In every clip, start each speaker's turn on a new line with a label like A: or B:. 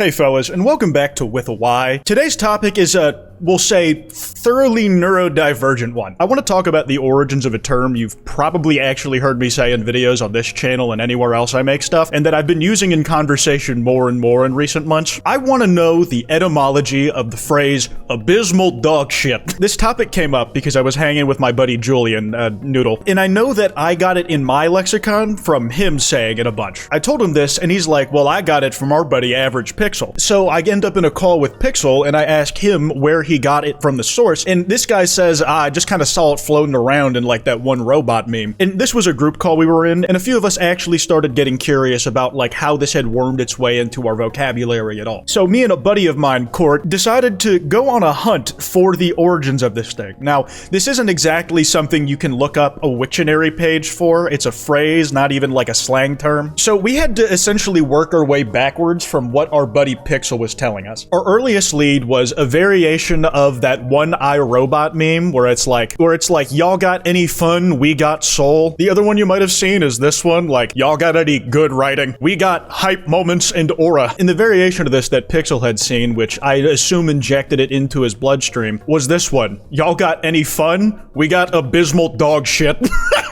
A: Hey fellas, and welcome back to With a Y. Today's topic is we'll say, thoroughly neurodivergent one. I want to talk about the origins of a term you've probably actually heard me say in videos on this channel and anywhere else I make stuff, and that I've been using in conversation more and more in recent months. I want to know the etymology of the phrase, abysmal dog shit. This topic came up because I was hanging with my buddy Julian, Noodle, and I know that I got it in my lexicon from him saying it a bunch. I told him this, and he's like, well, I got it from our buddy Average Pixel. So I end up in a call with Pixel, and I ask him where he got it from the source, and this guy says, I just kind of saw it floating around in like that one robot meme. And this was a group call we were in, and a few of us actually started getting curious about like how this had wormed its way into our vocabulary at all. So me and a buddy of mine, Court, decided to go on a hunt for the origins of this thing. Now, this isn't exactly something you can look up a Wiktionary page for. It's a phrase, not even like a slang term. So we had to essentially work our way backwards from what our buddy Pixel was telling us. Our earliest lead was a variation of that one iRobot meme where it's like, y'all got any fun? We got soul. The other one you might have seen is this one, like, y'all got any good writing? We got hype moments and aura. And the variation of this that Pixel had seen, which I assume injected it into his bloodstream, was this one. Y'all got any fun? We got abysmal dog shit.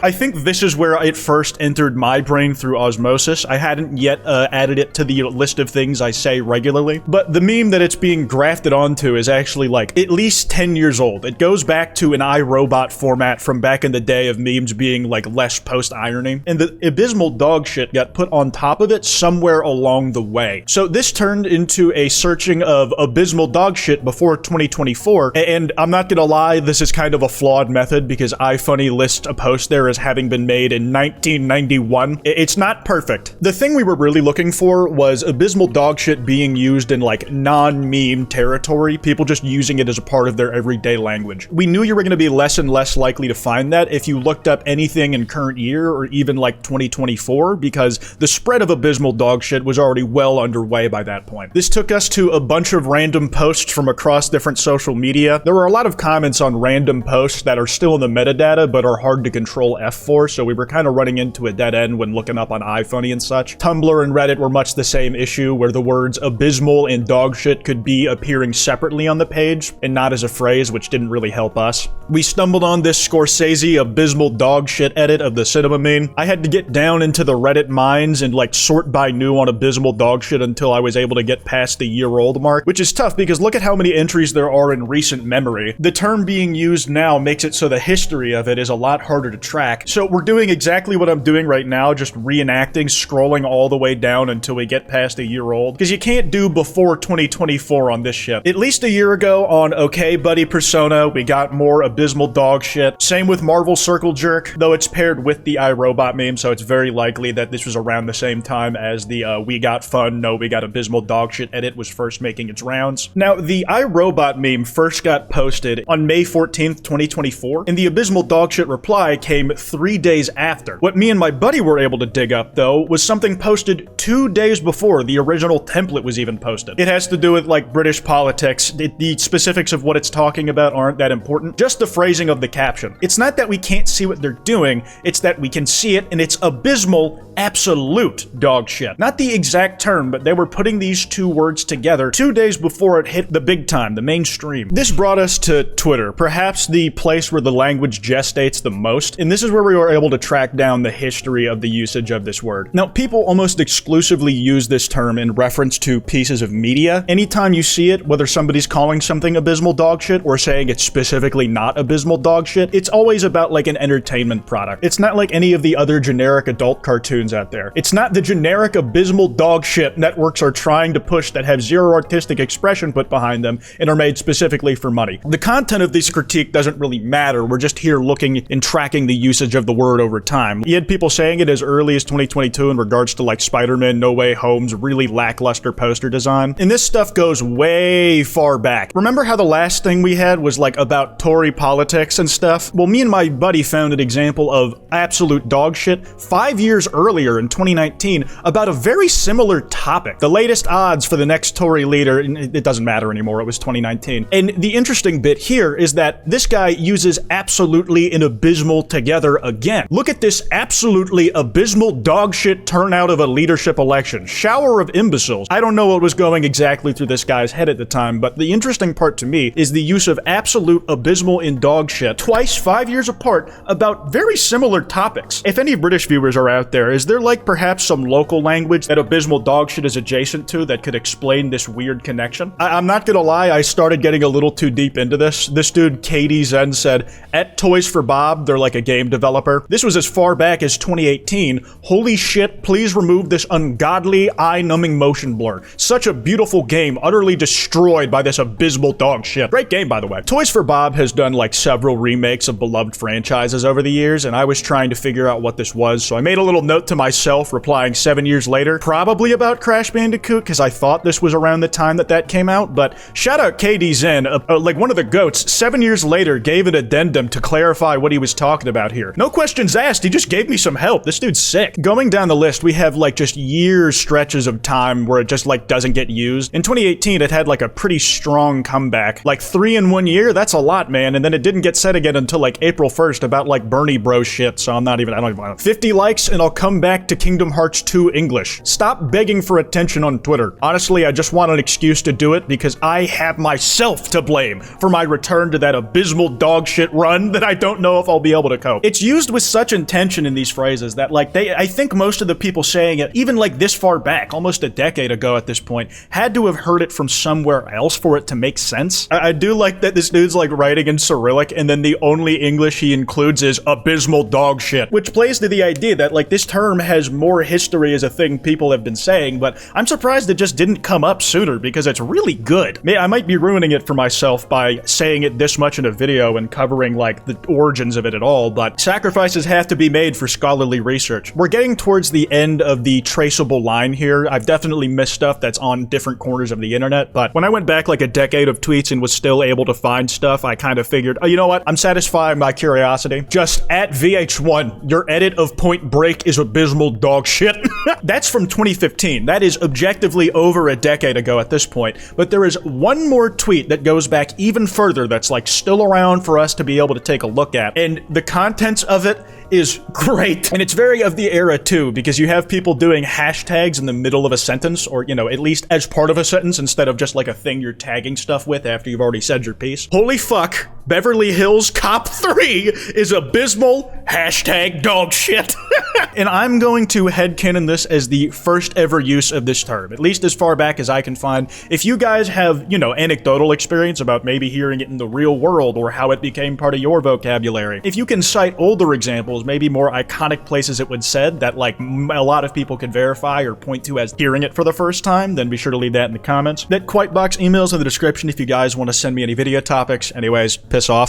A: I think this is where it first entered my brain through osmosis. I hadn't yet added it to the list of things I say regularly, but the meme that it's being grafted onto is actually like at least 10 years old. It goes back to an iRobot format from back in the day of memes being like less post-irony, and the abysmal dog shit got put on top of it somewhere along the way. So this turned into a searching of abysmal dog shit before 2024, and I'm not gonna lie, this is kind of a flawed method because iFunny lists a post there as having been made in 1991. It's not perfect. The thing we were really looking for was abysmal dog shit being used in like non-meme territory, people just using it as a part of their everyday language. We knew you were going to be less and less likely to find that if you looked up anything in current year or even like 2024, because the spread of abysmal dog shit was already well underway by that point. This took us to a bunch of random posts from across different social media. There were a lot of comments on random posts that are still in the metadata but are hard to control F for, so we were kind of running into a dead end when looking up on iFunny and such. Tumblr and Reddit were much the same issue, where the words abysmal and dog shit could be appearing separately on the page and not as a phrase, which didn't really help us. We stumbled on this Scorsese abysmal dog shit edit of the cinema meme. I had to get down into the Reddit mines and like sort by new on abysmal dog shit until I was able to get past the year-old mark, which is tough because look at how many entries there are in recent memory. The term being used now makes it so the history of it is a lot harder to track. So we're doing exactly what I'm doing right now, just reenacting, scrolling all the way down until we get past a year old, because you can't do before 2024 on this shit. At least a year ago on Okay Buddy Persona, we got more abysmal dog shit. Same with Marvel Circle Jerk, though it's paired with the iRobot meme, so it's very likely that this was around the same time as the we got fun, no we got abysmal dog shit edit was first making its rounds. Now, the iRobot meme first got posted on May 14th, 2024, and the abysmal dog shit reply came 3 days after. What me and my buddy were able to dig up, though, was something posted 2 days before the original template was even posted. It has to do with like British politics. The specifics of what it's talking about aren't that important, just the phrasing of the caption. It's not that we can't see what they're doing, it's that we can see it and it's abysmal, absolute dog shit. Not the exact term, but they were putting these two words together 2 days before it hit the big time, the mainstream. This brought us to Twitter, perhaps the place where the language gestates the most, and this is where we were able to track down the history of the usage of this word. Now, people almost exclusively use this term in reference to pieces of media. Anytime you see it, whether somebody's calling something abysmal dog shit or saying it's specifically not abysmal dog shit, it's always about like an entertainment product. It's not like any of the other generic adult cartoons out there. It's not the generic abysmal dog shit networks are trying to push that have zero artistic expression put behind them and are made specifically for money. The content of this critique doesn't really matter. We're just here looking and tracking the usage of the word over time. You had people saying it as early as 2022 in regards to like Spider-Man No Way Home's really lackluster poster design. And this stuff goes way far back. Remember how the last thing we had was like about Tory politics and stuff? Well, me and my buddy found an example of absolute dog shit 5 years earlier in 2019 about a very similar topic. The latest odds for the next Tory leader, it doesn't matter anymore, it was 2019. And the interesting bit here is that this guy uses absolutely and abysmal together together again. Look at this absolutely abysmal dog shit turnout of a leadership election. Shower of imbeciles. I don't know what was going exactly through this guy's head at the time, but the interesting part to me is the use of absolute abysmal in dog shit twice 5 years apart about very similar topics. If any British viewers are out there, is there like perhaps some local language that abysmal dog shit is adjacent to that could explain this weird connection? I'm not gonna lie, I started getting a little too deep into this. This dude, Katie Zen, said, at Toys for Bob, they're like a game developer. This was as far back as 2018. Holy shit, please remove this ungodly, eye-numbing motion blur. Such a beautiful game, utterly destroyed by this abysmal dog shit. Great game, by the way. Toys for Bob has done like several remakes of beloved franchises over the years, and I was trying to figure out what this was, so I made a little note to myself, replying 7 years later, probably about Crash Bandicoot, because I thought this was around the time that came out, but shout out KD Zen, like one of the goats, 7 years later gave an addendum to clarify what he was talking about here. No questions asked, he just gave me some help. This dude's sick. Going down the list, we have like just years stretches of time where it just like doesn't get used. In 2018, it had like a pretty strong comeback. Like 3 in 1 year, that's a lot, man, and then it didn't get said again until like April 1st about like Bernie bro shit, so I don't even want 50 likes and I'll come back to Kingdom Hearts 2 English. Stop begging for attention on Twitter. Honestly, I just want an excuse to do it because I have myself to blame for my return to that abysmal dog shit run that I don't know if I'll be able to cope. It's used with such intention in these phrases that like I think most of the people saying it, even like this far back, almost a decade ago at this point, had to have heard it from somewhere else for it to make sense. I do like that this dude's like writing in Cyrillic and then the only English he includes is abysmal dog shit, which plays to the idea that like this term has more history as a thing people have been saying, but I'm surprised it just didn't come up sooner because it's really good. I might be ruining it for myself by saying it this much in a video and covering like the origins of it at all, but sacrifices have to be made for scholarly research. We're getting towards the end of the traceable line here. I've definitely missed stuff that's on different corners of the internet, but when I went back like a decade of tweets and was still able to find stuff, I kind of figured, oh, you know what? I'm satisfying my curiosity. Just at VH1, your edit of Point Break is abysmal dog shit. That's from 2015. That is objectively over a decade ago at this point, but there is one more tweet that goes back even further that's like still around for us to be able to take a look at, and the contents of it is great. And it's very of the era too, because you have people doing hashtags in the middle of a sentence, or, you know, at least as part of a sentence instead of just like a thing you're tagging stuff with after you've already said your piece. Holy fuck, Beverly Hills Cop 3 is abysmal, hashtag dog shit. And I'm going to headcanon this as the first ever use of this term, at least as far back as I can find. If you guys have, you know, anecdotal experience about maybe hearing it in the real world or how it became part of your vocabulary, if you can cite older examples, maybe more iconic places it was said that like a lot of people could verify or point to as hearing it for the first time, then be sure to leave that in the comments. That kwytebox email's in the description if you guys want to send me any video topics. Anyways, piss off.